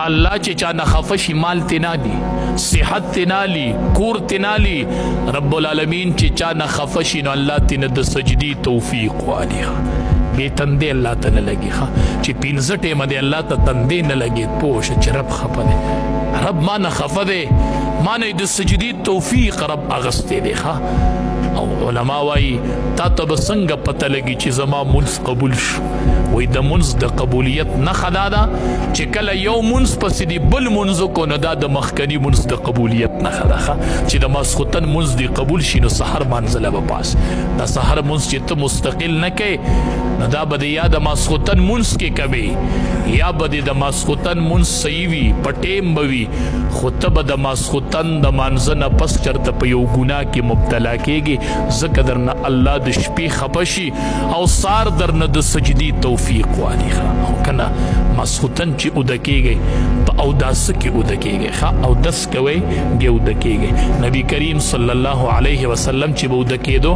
الله چې چا نه خفه شي مال تنالي صحت تنالي کور تنالي رب العالمین چې چا نه خفه شي نو الله تنه د سجدي توفیق والی بے تندې الله ته نه لګي چې پینځه ټیمه دی الله ته تندې نه لګي پوه شه چې رب خفه دی رب ما نه خفه دی ما نه د سجدي توفیق رب اغستی دی او علما وایي تا ته به څنګه پته لګي چې زما منځ قبول شو وای د منځ د قبولیت نښه دا ده چې کله یو منځ پسې دی بل منځ وکړو نو دا د مخکني منځ د قبولیت نښه ده چې د ماسخوتن منځ دی قبول شي نو سحر مانځله به پاس دا سحر منځ چې ته مستقل نه کوې نو دا به د یا د ماسخوتن منځ کې کوې یا به د ماسخوتن منځ صحیح وي په ټیم به وي خو ته به د ماسخوتن د مانځه نه پس چېرته په یو ګناه کې مبتلا کېږي ځکه درنه الله د شپې خفه شي او سار درنه د سجدي توفیق والی او کنه ماسخوتن چې اوده کېږئ په اوداسه کې اوده کېږئ اودس کوئ بیا اوده کېږئ نبي کریم صلی الله علیه وسلم چې به اوده کېدو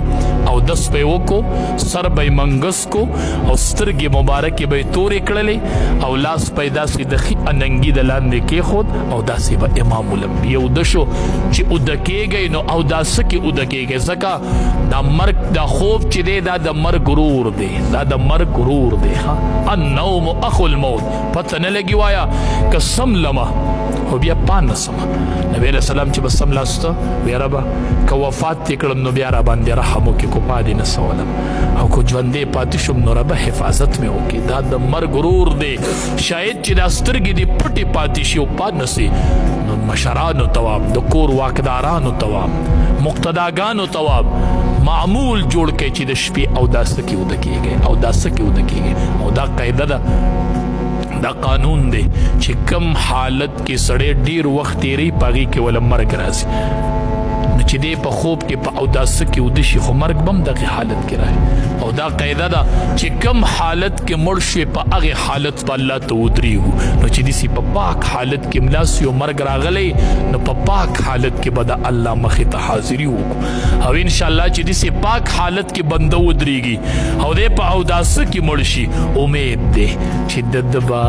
اودس به یې وکړو سر به یې منګس کو او سترګې مبارکې به یې تورې کړلې او لاس به یې داسې د ښي اننګي د لاندې کېښود او داسې به امام الانبیا اوده شو چې اوده کېږئ نو اوداسه کې اوده کېږئ ځکه دا مرګ دا خوب چې دی دا د مرګ غرور دی دا د مرګ غرور دی النوم اخو الموت پته نه لګي وایا که سم لمه خو بیا پانه سمه نبی علیه السلام چې به سملاسته ویې ربه که وفات دې کړم نو بیا راباندې رحم وکړې کو پاتې نه سولم او که ژوندی پاتې شم نو ربه حفاظت مې وکړي دا د مرګ غرور دی شاید چې دا سترګې دې پټې پاتې شي او پات نه سي نو مشرانو تواب د کور واکدارانو تواب مقتداګانو تواب معمول جوړ کړئ چې د شپې اوداسه کې اوده کېږئ اوداسه کې اوده کېږئ او دا قاعده ده دا قانون دی چې کم حالت کې سړی ډیر وخت تیری پاغي کې ولا مرګ راځي نو چې دی په خوب کې په اوداسه کې اوده شي خو مرګ بم دغه حالت کې راځي او دا قاعده ده چې کم حالت کې مړ شي په هغه حالت په الله ته ودرېږو نو چې داسې په پاک حالت کې ملا سي او مرګ راغلی نو په پاک حالت کې به د الله مخې ته حاضري وکړو او انشاءالله چې داسې پاک حالت کې بنده ودرېږي او دی په اوداسه کې مړ شي امید دی چې د به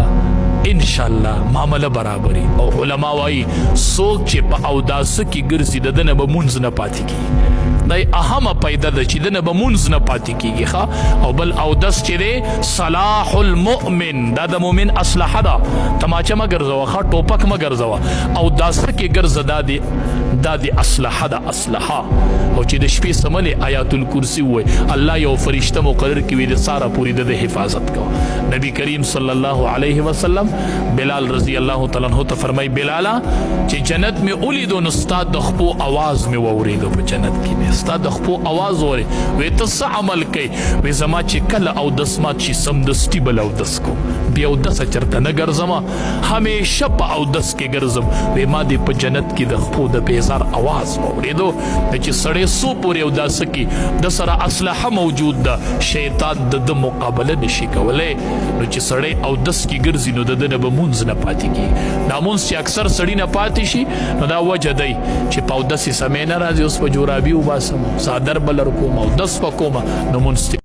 انشاءالله معامله برابري او علما وایي څوک چې په اوداسه کې ګرځي د ده نه به مونځ نه پاتې کېږي دا اهمه پیدا ده چې دنه به مونځ نه پاتې کېږي او بل اودس چې دی صلاح المؤمن دا د مؤمن اصلحه ده تماچه مه ګرځوه ټوپک مه ګرځوه اوداسه کې ګرځه دا د اصلحه ده اصلحه او چې د شپې سملې آیات الکرسي ووایي الله یو فرشته مقرر کړي د ساره پورې د حفاظت کوه نبی کریم صلی الله علیه وسلم بلال رضی الله تعالی عنہ ته فرمایي بلاله چې جنت مې ولیدو نو ستا د خپو اواز مې واورېدو په جنت کې ستا د خپو اواز اورې وی ته څه عمل کوي وی زما چې کله اودس مات شي سمدستي بل اودس کو بیا اودسه چېرته نه ګرځم همیشه په اودس کې ګرځم وی ما دې په جنت کې د خپو د بیزار اواز واورېدو چې سړی څو پورې اوداسه کې د سره اسلحه موجود ده شیطان د ده مقابله نشي کولی نو چې سړی اودس کې ګرځي نو د ده نه به مونځ نه پاتې کېږي دا مونځ چې اکثر سړي نه پاتې شي نو دا وجه دی چې په اودس یې سمې نه راځي اوس په جورابي وباسم څادر به لر کوم اودس به کومه نو مونځ